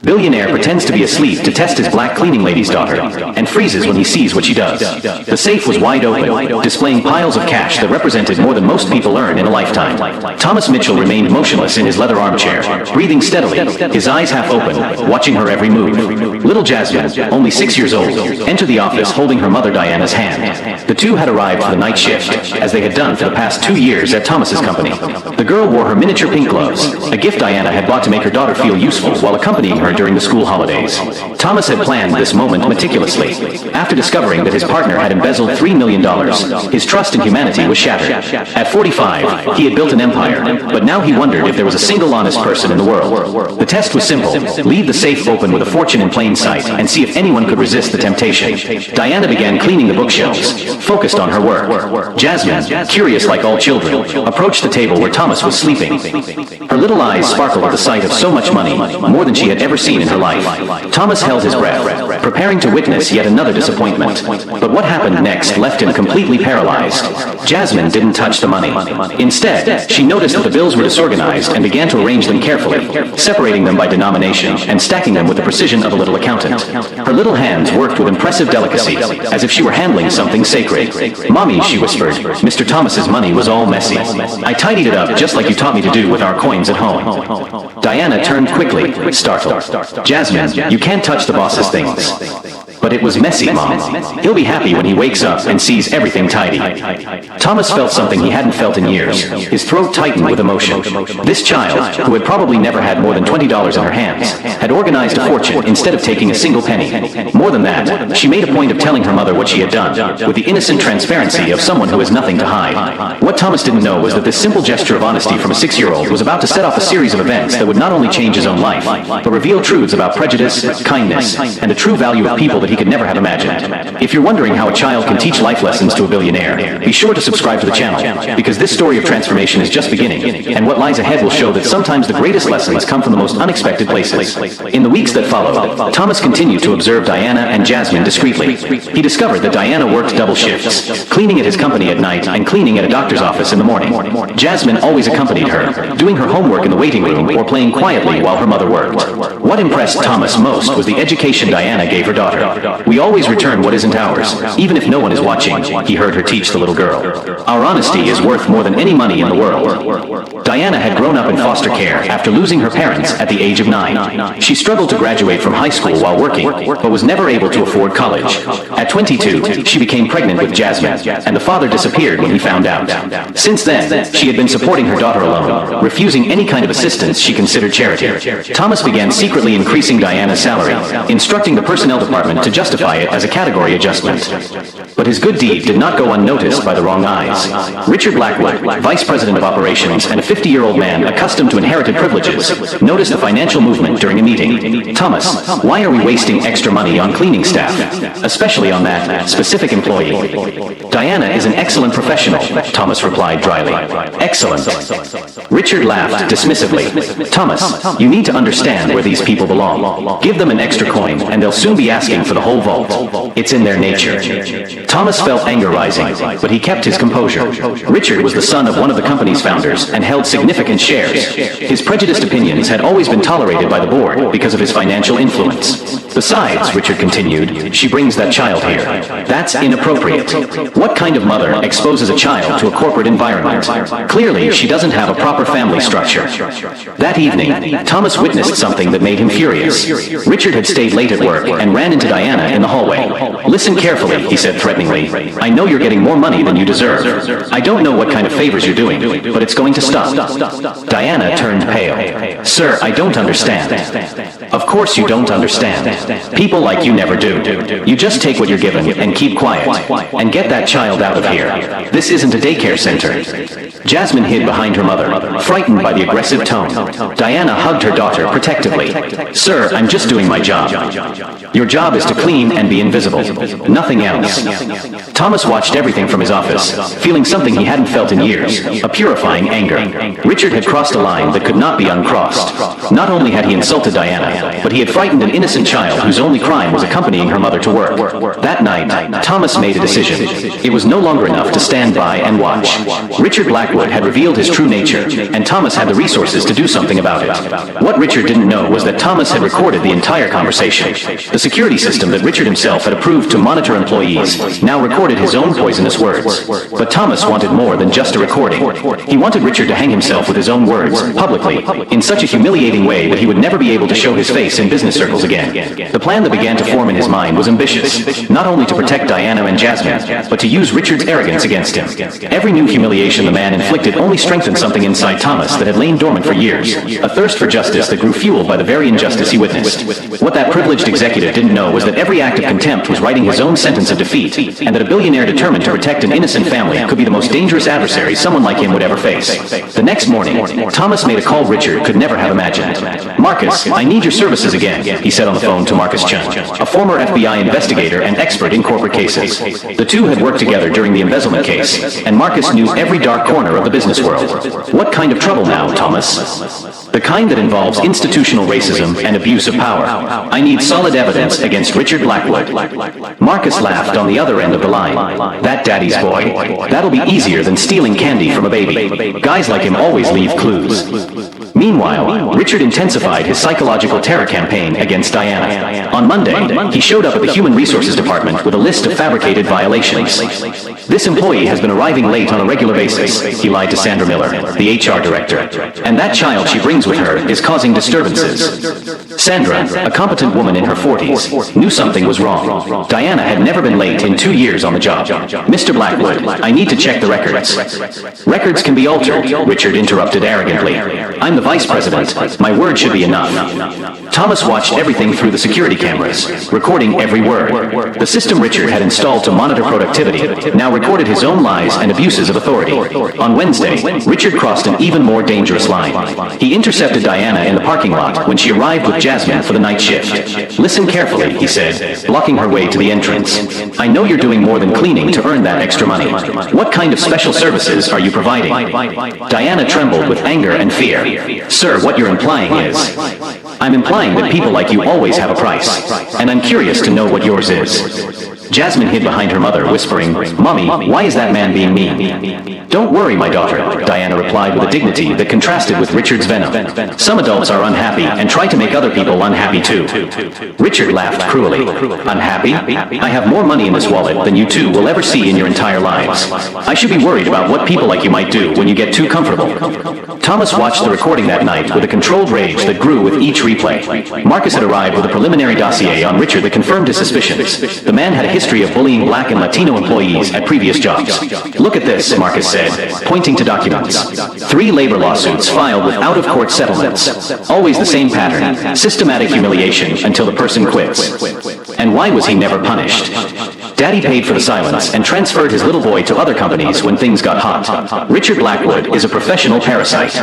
Billionaire pretends to be asleep to test his black cleaning lady's daughter, and freezes when he sees what she does. The safe was wide open, displaying piles of cash that represented more than most people earn in a lifetime. Thomas Mitchell remained motionless in his leather armchair, breathing steadily, his eyes half open, watching her every move. Little Jasmine, only 6 years old, entered the office holding her mother Diana's hand. The two had arrived for the night shift, as they had done for the past 2 years at Thomas's company. The girl wore her miniature pink gloves, a gift Diana had bought to make her daughter feel useful while accompanying her during the school holidays. Thomas had planned this moment meticulously. After discovering that his partner had embezzled $3 million, his trust in humanity was shattered. At 45, he had built an empire, but now he wondered if there was a single honest person in the world. The test was simple: leave the safe open with a fortune in plain sight and see if anyone could resist the temptation. Diana began cleaning the bookshelves, focused on her work. Jasmine, curious like all children, approached the table where Thomas was sleeping. Her little eyes sparkled at the sight of so much money, more than she had ever seen in her life. Thomas held his breath, preparing to witness yet another disappointment. But what happened next left him completely paralyzed. Jasmine didn't touch the money. Instead, she noticed that the bills were disorganized and began to arrange them carefully, separating them by denomination and stacking them with the precision of a little accountant. Her little hands worked with impressive delicacy, as if she were handling something sacred. "Mommy," she whispered, "Mr. Thomas's money was all messy. I tidied it up just like you taught me to do with our coins at home." Diana turned quickly, startled. "Jasmine, you can't touch the boss's things." "But it was messy, Mom. He'll be happy when he wakes up and sees everything tidy." Thomas felt something he hadn't felt in years. His throat tightened with emotion. This child, who had probably never had more than $20 in her hands, had organized a fortune instead of taking a single penny. More than that, she made a point of telling her mother what she had done, with the innocent transparency of someone who has nothing to hide. What Thomas didn't know was that this simple gesture of honesty from a 6-year-old was about to set off a series of events that would not only change his own life, but reveal truths about prejudice, kindness, and the true value of people that he could never have imagined. If you're wondering how a child can teach life lessons to a billionaire, be sure to subscribe to the channel, because this story of transformation is just beginning, and what lies ahead will show that sometimes the greatest lessons come from the most unexpected places. In the weeks that followed, Thomas continued to observe Diana and Jasmine discreetly. He discovered that Diana worked double shifts, cleaning at his company at night and cleaning at a doctor's office in the morning. Jasmine always accompanied her, doing her homework in the waiting room or playing quietly while her mother worked. What impressed Thomas most was the education Diana gave her daughter. "We always return what isn't ours, even if no one is watching," he heard her teach the little girl. "Our honesty is worth more than any money in the world." Diana had grown up in foster care after losing her parents at the age of 9. She struggled to graduate from high school while working, but was never able to afford college. At 22, she became pregnant with Jasmine, and the father disappeared when he found out. Since then, she had been supporting her daughter alone, refusing any kind of assistance she considered charity. Thomas began secretly increasing Diana's salary, instructing the personnel department to justify it as a category adjustment. But his good deed did not go unnoticed by the wrong eyes. Richard Blackwood, vice president of operations and a 50-year-old man accustomed to inherited privileges, noticed the financial movement during a meeting. "Thomas, why are we wasting extra money on cleaning staff, especially on that specific employee?" "Diana is an excellent professional," Thomas replied dryly. "Excellent." Richard laughed dismissively. "Thomas, you need to understand where these people belong. Give them an extra coin and they'll soon be asking for the whole vault. It's in their nature." Thomas felt anger rising, but he kept his composure. Richard was the son of one of the company's founders and held significant shares. His prejudiced opinions had always been tolerated by the board because of his financial influence. "Besides," Richard continued, "she brings that child here. That's inappropriate. What kind of mother exposes a child to a corporate environment? Clearly, she doesn't have a proper family structure." That evening, Thomas witnessed something that made him furious. Richard had stayed late at work and ran into Diana in the hallway. "Listen carefully," he said threateningly. "I know you're getting more money than you deserve. I don't know what kind of favors you're doing, but it's going to stop." Diana turned pale. "Sir, I don't understand." "Of course you don't understand. People like you never do. You just take what you're given and keep quiet, and get that child out of here. This isn't a daycare center." Jasmine hid behind her mother, frightened by the aggressive tone. Diana hugged her daughter protectively. "Sir, I'm just doing my job. Your job is to clean and be invisible. Nothing else." Thomas watched everything from his office, feeling something he hadn't felt in years, a purifying anger. Richard had crossed a line that could not be uncrossed. Not only had he insulted Diana, but he had frightened an innocent child whose only crime was accompanying her mother to work. That night, Thomas made a decision. It was no longer enough to stand by and watch. Richard Blackwood Blackwood had revealed his true nature, and Thomas had the resources to do something about it. What Richard didn't know was that Thomas had recorded the entire conversation. The security system that Richard himself had approved to monitor employees now recorded his own poisonous words. But Thomas wanted more than just a recording. He wanted Richard to hang himself with his own words, publicly, in such a humiliating way that he would never be able to show his face in business circles again. The plan that began to form in his mind was ambitious, not only to protect Diana and Jasmine, but to use Richard's arrogance against him. Every new humiliation the man inflicted only strengthened something inside Thomas that had lain dormant for years, a thirst for justice that grew fueled by the very injustice he witnessed. What that privileged executive didn't know was that every act of contempt was writing his own sentence of defeat, and that a billionaire determined to protect an innocent family could be the most dangerous adversary someone like him would ever face. The next morning, Thomas made a call Richard could never have imagined. "Marcus, I need your services again," he said on the phone to Marcus Chun, a former FBI investigator and expert in corporate cases. The two had worked together during the embezzlement case, and Marcus knew every dark corner of the business world. "What kind of trouble now, Thomas?" "The kind that involves institutional racism and abuse of power. I need solid evidence against Richard Blackwood." Marcus laughed on the other end of the line. "That daddy's boy. That'll be easier than stealing candy from a baby. Guys like him always leave clues." Meanwhile, Richard intensified his psychological terror campaign against Diana. On Monday, he showed up at the Human Resources Department with a list of fabricated violations. "This employee has been arriving late on a regular basis," he lied to Sandra Miller, the HR director. "And that child she brings with her is causing disturbances." Sandra, a competent woman in her 40s, knew something was wrong. Diana had never been late in 2 years on the job. "Mr. Blackwood, I need to check the records." "Records can be altered," Richard interrupted arrogantly. "I'm the vice president. My word should be enough." Thomas watched everything through the security cameras, recording every word. The system Richard had installed to monitor productivity now recorded his own lies and abuses of authority. On Wednesday, Richard crossed an even more dangerous line. He intercepted Diana in the parking lot when she arrived with Jasmine for the night shift. "Listen carefully," he said, blocking her way to the entrance. "I know you're doing more than cleaning to earn that extra money. What kind of special services are you providing?" Diana trembled with anger and fear. "Sir, what you're implying is..." "I'm implying that people like you always have a price, and I'm curious to know what yours is." Jasmine hid behind her mother, whispering, "Mommy, why is that man being mean?" "Don't worry, my daughter," Diana replied with a dignity that contrasted with Richard's venom. "Some adults are unhappy and try to make other people unhappy too." Richard laughed cruelly. "Unhappy? I have more money in this wallet than you two will ever see in your entire lives. I should be worried about what people like you might do when you get too comfortable." Thomas watched the recording that night with a controlled rage that grew with each replay. Marcus had arrived with a preliminary dossier on Richard that confirmed his suspicions. The man had a history of bullying Black and Latino employees at previous jobs. "Look at this," Marcus said, pointing to documents. 3 labor lawsuits filed with out-of-court settlements. Always the same pattern, systematic humiliation until the person quits. And why was he never punished? Daddy paid for the silence and transferred his little boy to other companies when things got hot. Richard Blackwood is a professional parasite.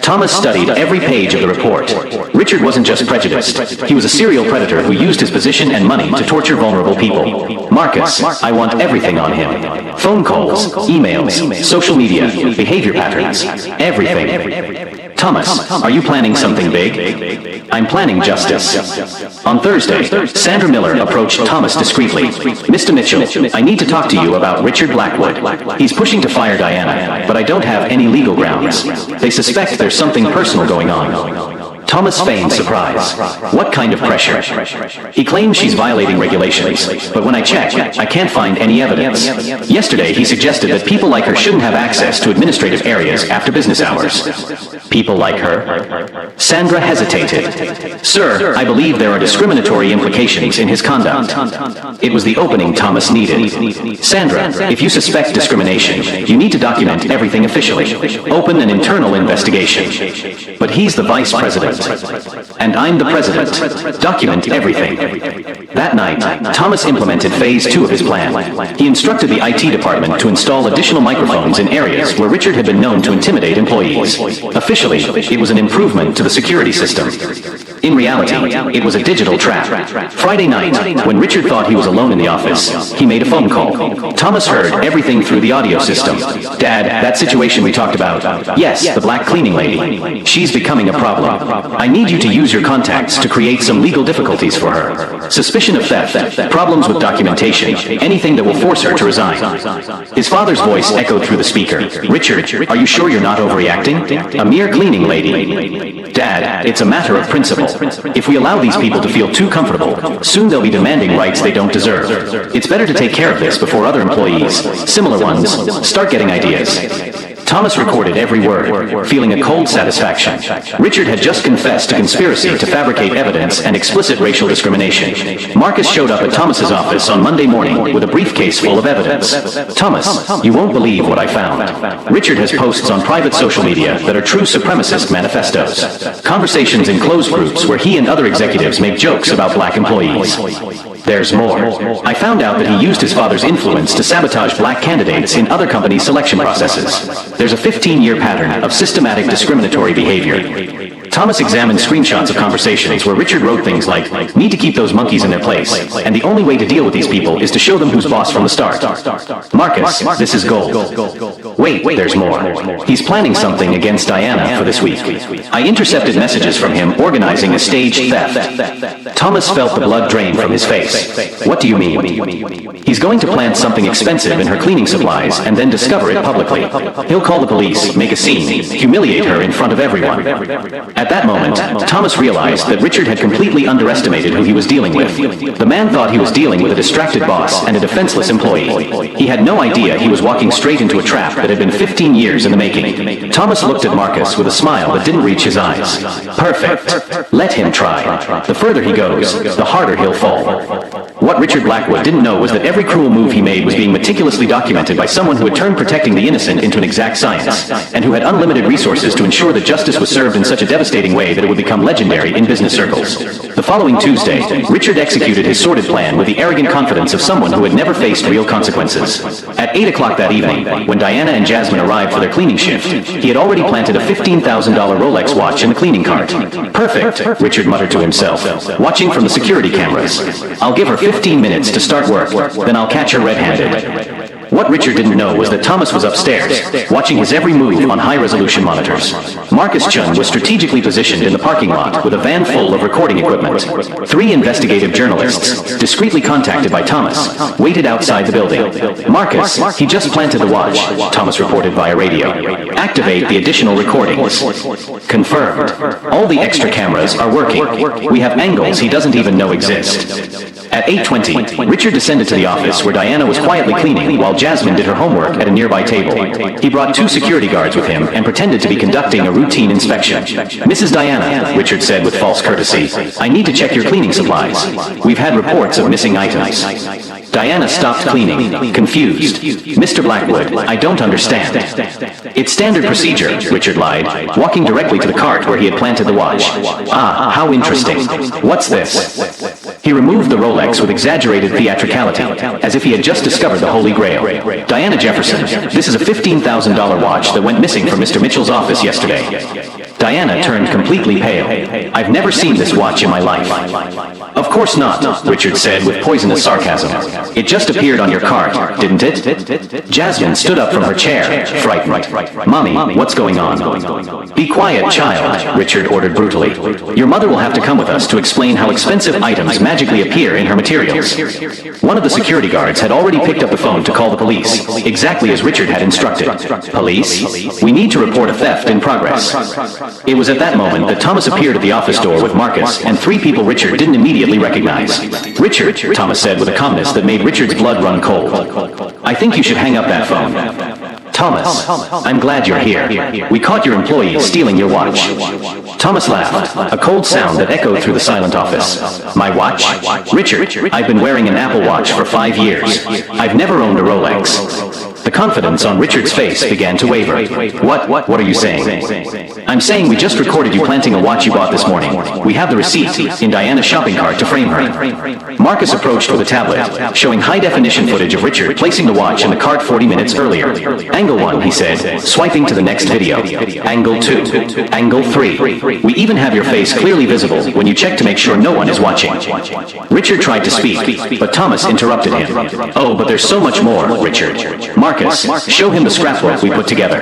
Thomas studied every page of the report. Richard wasn't just prejudiced. He was a serial predator who used his position and money to torture vulnerable people. "Marcus, I want everything on him. Phone calls, emails, social media, behavior patterns, everything." "Thomas, are you planning something big?" "I'm planning justice." On Thursday, Sandra Miller approached Thomas discreetly. "Mr. Mitchell, I need to talk to you about Richard Blackwood. He's pushing to fire Diana, but I don't have any legal grounds. They suspect there's something personal going on." Thomas feigned surprise. "What kind of pressure?" "He claims she's violating regulations, but when I check, I can't find any evidence. Yesterday, he suggested that people like her shouldn't have access to administrative areas after business hours." "People like her?" Sandra hesitated. "Sir, I believe there are discriminatory implications in his conduct." It was the opening Thomas needed. "Sandra, if you suspect discrimination, you need to document everything officially. Open an internal investigation." "But he's the vice president. And I'm the president. Document everything." That night, Thomas implemented phase 2 of his plan. He instructed the IT department to install additional microphones in areas where Richard had been known to intimidate employees. Officially, it was an improvement to the security system. In reality, it was a digital trap. Friday night, when Richard thought he was alone in the office, he made a phone call. Thomas heard everything through the audio system. "Dad, that situation we talked about. Yes, the black cleaning lady. She's becoming a problem. I need you to use your contacts to create some legal difficulties for her. Suspicion of theft, problems with documentation, anything that will force her to resign. His father's voice echoed through the speaker. Richard, are you sure you're not overreacting? A mere cleaning lady. Dad, it's a matter of principle. If we allow these people to feel too comfortable, soon they'll be demanding rights they don't deserve. It's better to take care of this before other employees, similar ones, start getting ideas. Thomas recorded every word, feeling a cold satisfaction. Richard had just confessed to conspiracy to fabricate evidence and explicit racial discrimination. Marcus showed up at Thomas's office on Monday morning with a briefcase full of evidence. Thomas, you won't believe what I found. Richard has posts on private social media that are true supremacist manifestos. Conversations in closed groups where he and other executives make jokes about black employees. There's more. I found out that he used his father's influence to sabotage black candidates in other companies' selection processes. There's a 15-year pattern of systematic discriminatory behavior. Thomas examined screenshots of conversations where Richard wrote things like, "Need to keep those monkeys in their place, and the only way to deal with these people is to show them who's boss from the start." Marcus, this is gold. Wait, there's more. He's planning something against Diana for this week. I intercepted messages from him organizing a staged theft. Thomas felt the blood drain from his face. What do you mean? He's going to plant something expensive in her cleaning supplies and then discover it publicly. He'll call the police, make a scene, humiliate her in front of everyone. At that moment, Thomas realized that Richard had completely underestimated who he was dealing with. The man thought he was dealing with a distracted boss and a defenseless employee. He had no idea he was walking straight into a trap that had been 15 years in the making. Thomas looked at Marcus with a smile that didn't reach his eyes. Perfect. Let him try. The further he goes, the harder he'll fall. What Richard Blackwood didn't know was that every cruel move he made was being meticulously documented by someone who had turned protecting the innocent into an exact science, and who had unlimited resources to ensure that justice was served in such a devastating way that it would become legendary in business circles. The following Tuesday, Richard executed his sordid plan with the arrogant confidence of someone who had never faced real consequences. At 8 o'clock that evening, when Diana and Jasmine arrived for their cleaning shift, he had already planted a $15,000 Rolex watch in the cleaning cart. Perfect, Richard muttered to himself, watching from the security cameras. I'll give her 15 minutes to start work, then I'll catch her red-handed. What Richard didn't know was that Thomas was upstairs, watching his every move on high-resolution monitors. Marcus Chun was strategically positioned in the parking lot with a van full of recording equipment. 3 investigative journalists, discreetly contacted by Thomas, waited outside the building. Marcus, he just planted the watch, Thomas reported via radio. Activate the additional recordings. Confirmed. All the extra cameras are working. We have angles he doesn't even know exist. At 8:20, Richard descended to the office where Diana was quietly cleaning while Jasmine did her homework at a nearby table. He brought 2 security guards with him and pretended to be conducting a routine inspection. "Mrs. Diana," Richard said with false courtesy, "I need to check your cleaning supplies. We've had reports of missing items." Diana stopped cleaning, confused. "Mr. Blackwood, I don't understand." "It's standard procedure," Richard lied, walking directly to the cart where he had planted the watch. "Ah, how interesting. What's this?" He removed the Rolex with exaggerated theatricality, as if he had just discovered the Holy Grail. "Diana Jefferson, this is a $15,000 watch that went missing from Mr. Mitchell's office yesterday." Diana turned completely pale. "I've never seen this watch in my life." "Of course not," Richard said with poisonous sarcasm. "It just appeared on your cart, didn't it?" Jasmine stood up from her chair, frightened. "Mommy, what's going on?" "Be quiet, child," Richard ordered brutally. "Your mother will have to come with us to explain how expensive items magically appear in her materials." One of the security guards had already picked up the phone to call the police, exactly as Richard had instructed. "Police? We need to report a theft in progress." It was at that moment that Thomas appeared at the office door with Marcus and 3 people Richard didn't immediately recognize. "Richard," Thomas said with a calmness that made Richard's blood run cold, "I think you should hang up that phone." "Thomas, I'm glad you're here. We caught your employees stealing your watch." Thomas laughed, a cold sound that echoed through the silent office. "My watch? Richard, I've been wearing an Apple Watch for 5 years. I've never owned a Rolex." The confidence on Richard's face began to waver. What are you saying?" "I'm saying we just recorded you planting a watch you bought this morning. We have the receipt in Diana's shopping cart to frame her." Marcus approached with a tablet, showing high-definition footage of Richard placing the watch in the cart 40 minutes earlier. "Angle 1, he said, swiping to the next video. Angle 2. Angle 3. We even have your face clearly visible when you check to make sure no one is watching." Richard tried to speak, but Thomas interrupted him. "Oh, but there's so much more, Richard. Marcus, Marcus, show him the scrapbook we put together.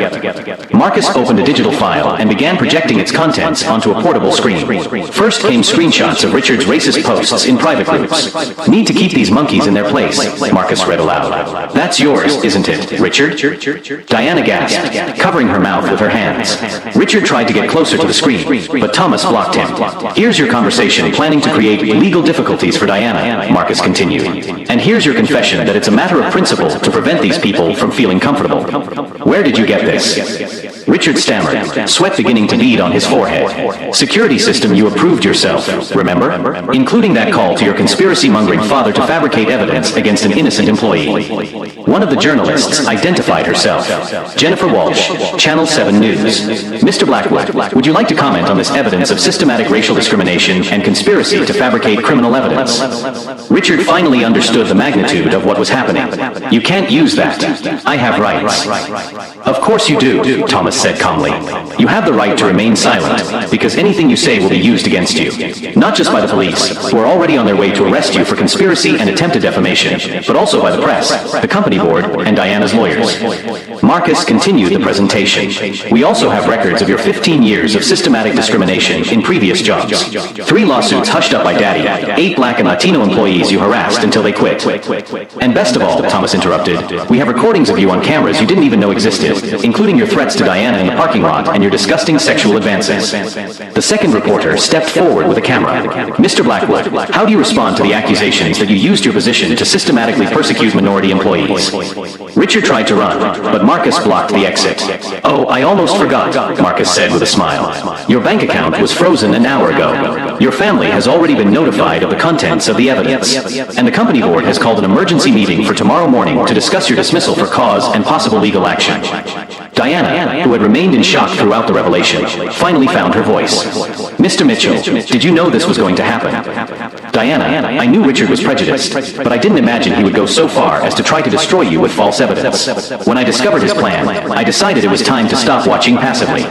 Marcus opened a digital file and began projecting its contents onto a portable screen. First came screenshots of Richard's racist posts in private groups. Need to keep these monkeys in their place, Marcus read aloud. That's yours, isn't it, Richard? Diana gasped, covering her mouth with her hands. Richard tried to get closer to the screen, but Thomas blocked him. Here's your conversation planning to create legal difficulties for Diana, Marcus continued. And here's your confession that it's a matter of principle to prevent these people from feeling comfortable. Where did you get this? Richard stammered, sweat beginning to bead on his forehead. Security system you approved yourself, remember? Including that call to your conspiracy-mongering father to fabricate evidence against an innocent employee. One of the journalists identified herself. Jennifer Walsh, Channel 7 News. Mr. Blackwood, would you like to comment on this evidence of systematic racial discrimination and conspiracy to fabricate criminal evidence? Richard finally understood the magnitude of what was happening. You can't use that. I have rights. Of course you do, Thomas said calmly. You have the right to remain silent, because anything you say will be used against you. Not just by the police, who are already on their way to arrest you for conspiracy and attempted defamation, but also by the press, the company board, and Diana's lawyers. Marcus continued the presentation. We also have records of your 15 years of systematic discrimination in previous jobs. 3 lawsuits hushed up by Daddy, 8 black and Latino employees you harassed until they quit. And best of all, Thomas interrupted, we have recordings of you on cameras you didn't even know existed, including your threats to Diana in the parking lot and your disgusting sexual advances. The second reporter stepped forward with a camera. Mr. Blackwood, how do you respond to the accusations that you used your position to systematically persecute minority employees? Richard tried to run, but Marcus blocked the exit. Oh, I almost forgot, Marcus said with a smile. Your bank account was frozen an hour ago. Your family has already been notified of the contents of the evidence, and the company board has called an emergency meeting for tomorrow morning to discuss your dismissal for cause and possible legal action. Diana, who had remained in shock throughout the revelation, finally found her voice. Mr. Mitchell, did you know this was going to happen? Diana, I knew Richard was prejudiced, but I didn't imagine he would go so far as to try to destroy you with false evidence. When I discovered his plan, I decided it was time to stop watching passively.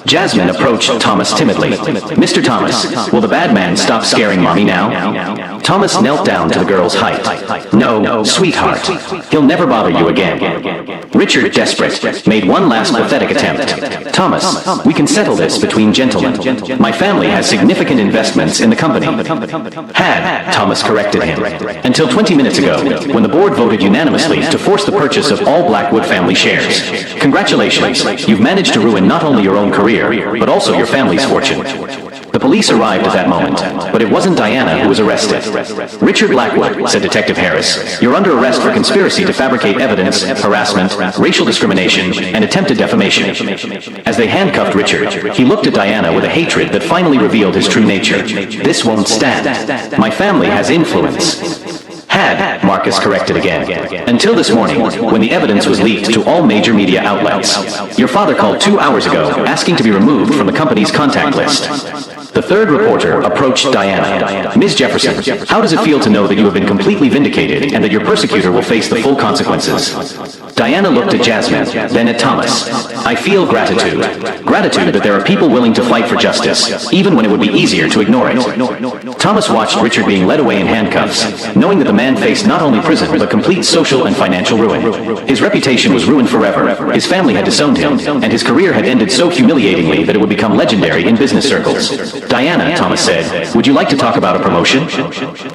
Jasmine approached Thomas timidly. Mr. Thomas, will the bad man stop scaring Mommy now? Thomas knelt down to the girl's height. No, sweetheart. He'll never bother you again. Richard, desperate, made one last pathetic attempt. Thomas, we can settle this between gentlemen. My family has significant investments in the company. Had, Thomas corrected him. Until 20 minutes ago, when the board voted unanimously to force the purchase of all Blackwood family shares. Congratulations, you've managed to ruin not only your own career, but also your family's fortune. The police arrived at that moment, but it wasn't Diana who was arrested. Richard Blackwood, said Detective Harris, you're under arrest for conspiracy to fabricate evidence, harassment, racial discrimination, and attempted defamation. As they handcuffed Richard, he looked at Diana with a hatred that finally revealed his true nature. This won't stand. My family has influence. Had, Marcus corrected again. Until this morning, when the evidence was leaked to all major media outlets. Your father called 2 hours ago, asking to be removed from the company's contact list. The third reporter approached Diana. Ms. Jefferson, how does it feel to know that you have been completely vindicated and that your persecutor will face the full consequences? Diana looked at Jasmine, then at Thomas. I feel gratitude. Gratitude that there are people willing to fight for justice, even when it would be easier to ignore it. Thomas watched Richard being led away in handcuffs, knowing that the man faced not only prison, but complete social and financial ruin. His reputation was ruined forever, his family had disowned him, and his career had ended so humiliatingly that it would become legendary in business circles. Diana, Thomas said, would you like to talk about a promotion?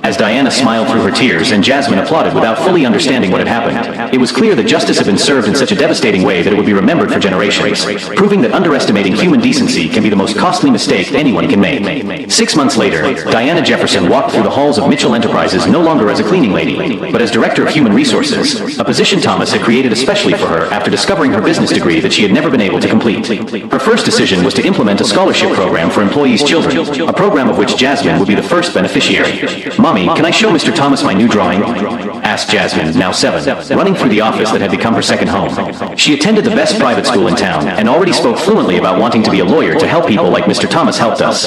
As Diana smiled through her tears and Jasmine applauded without fully understanding what had happened, it was clear that justice had been served in such a devastating way that it would be remembered for generations, proving that underestimating human decency can be the most costly mistake anyone can make. 6 months later, Diana Jefferson walked through the halls of Mitchell Enterprises no longer as a cleaning lady, but as Director of Human Resources, a position Thomas had created especially for her after discovering her business degree that she had never been able to complete. Her first decision was to implement a scholarship program for employees' children, a program of which Jasmine would be the first beneficiary. Mommy, can I show Mr. Thomas my new drawing? Asked Jasmine, now 7, running through the office that had become her second home. She attended the best private school in town and already spoke fluently about wanting to be a lawyer to help people like Mr. Thomas helped us.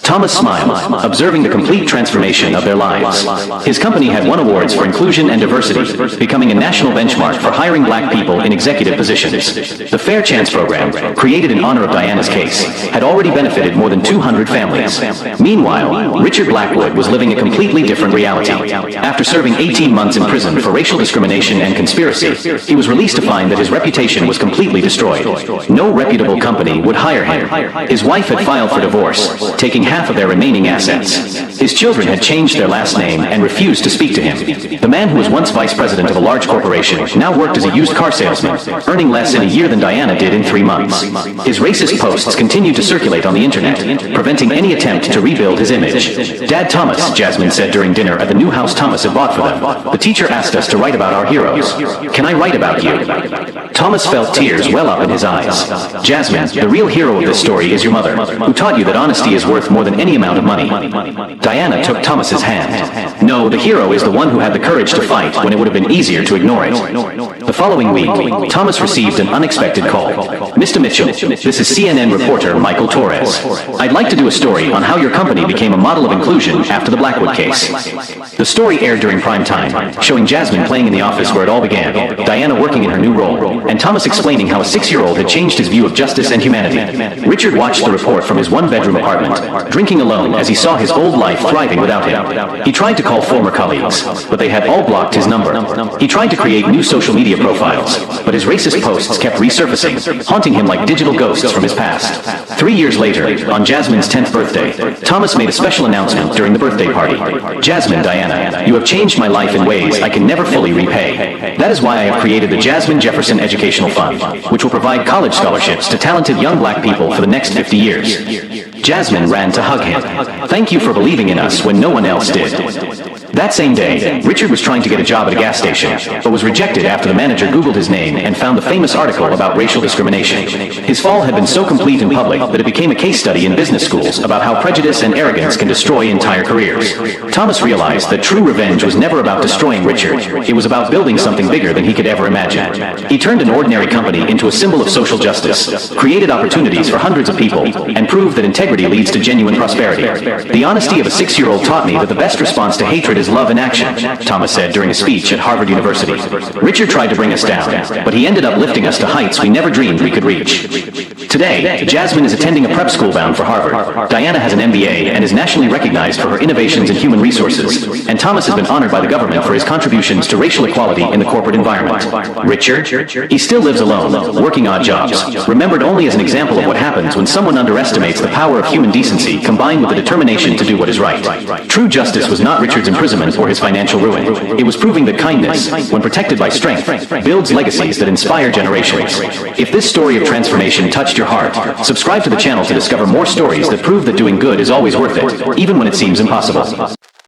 Thomas smiled, observing the complete transformation of their lives. His company had won awards for inclusion and diversity, becoming a national benchmark for hiring black people in executive positions. The Fair Chance program, created in honor of Diana's case, had already benefited more than 200 families. Meanwhile, Richard Blackwood was living a completely different reality. After serving 18 months months in prison for racial discrimination and conspiracy, he was released to find that his reputation was completely destroyed. No reputable company would hire him. His wife had filed for divorce, taking half of their remaining assets. His children had changed their last name and refused to speak to him. The man who was once vice president of a large corporation now worked as a used car salesman, earning less in a year than Diana did in 3 months. His racist posts continued to circulate on the internet, preventing any attempt to rebuild his image. "Dad Thomas," Jasmine said during dinner at the new house Thomas had bought for them. "The teacher asked us to write about our heroes. Can I write about you?" Thomas felt tears well up in his eyes. "Jasmine, the real hero of this story is your mother, who taught you that honesty is worth more than any amount of money." Diana took Thomas's hand. "No, the hero is the one who had the courage to fight when it would have been easier to ignore it." The following week, Thomas received an unexpected call. "Mr. Mitchell, this is CNN reporter Michael Torres. I'd like to do a story on how your company became a model of inclusion after the Blackwood case." The story aired during prime time, showing Jasmine playing in the office where it all began, Diana working in her new role, and Thomas explaining how a 6-year-old had changed his view of justice and humanity. Richard watched the report from his one-bedroom apartment, drinking alone as he saw his old life thriving without him. He tried to call former colleagues, but they had all blocked his number. He tried to create new social media profiles, but his racist posts kept resurfacing, haunting him like digital ghosts from his past. 3 years later, on Jasmine's 10th birthday, Thomas made a special announcement during the birthday party. "Jasmine, Diana, you have changed my life in ways I can never fully repay. That is why I have created the Jasmine Jefferson Educational Fund, which will provide college scholarships to talented young black people for the next 50 years. Jasmine ran to hug him. "Thank you for believing in us when no one else did." That same day, Richard was trying to get a job at a gas station, but was rejected after the manager Googled his name and found the famous article about racial discrimination. His fall had been so complete in public that it became a case study in business schools about how prejudice and arrogance can destroy entire careers. Thomas realized that true revenge was never about destroying Richard. It was about building something bigger than he could ever imagine. He turned an ordinary company into a symbol of social justice, created opportunities for hundreds of people, and proved that integrity leads to genuine prosperity. "The honesty of a 6-year-old taught me that the best response to hatred is love in action," Thomas said during a speech at Harvard University. "Richard tried to bring us down, but he ended up lifting us to heights we never dreamed we could reach." Today, Jasmine is attending a prep school bound for Harvard. Diana has an MBA and is nationally recognized for her innovations in human resources. And Thomas has been honored by the government for his contributions to racial equality in the corporate environment. Richard? He still lives alone, working odd jobs, remembered only as an example of what happens when someone underestimates the power of human decency combined with the determination to do what is right. True justice was not Richard's imprisonment or his financial ruin. It was proving that kindness, when protected by strength, builds legacies that inspire generations. If this story of transformation touched your heart, subscribe to the channel to discover more stories that prove that doing good is always worth it, even when it seems impossible.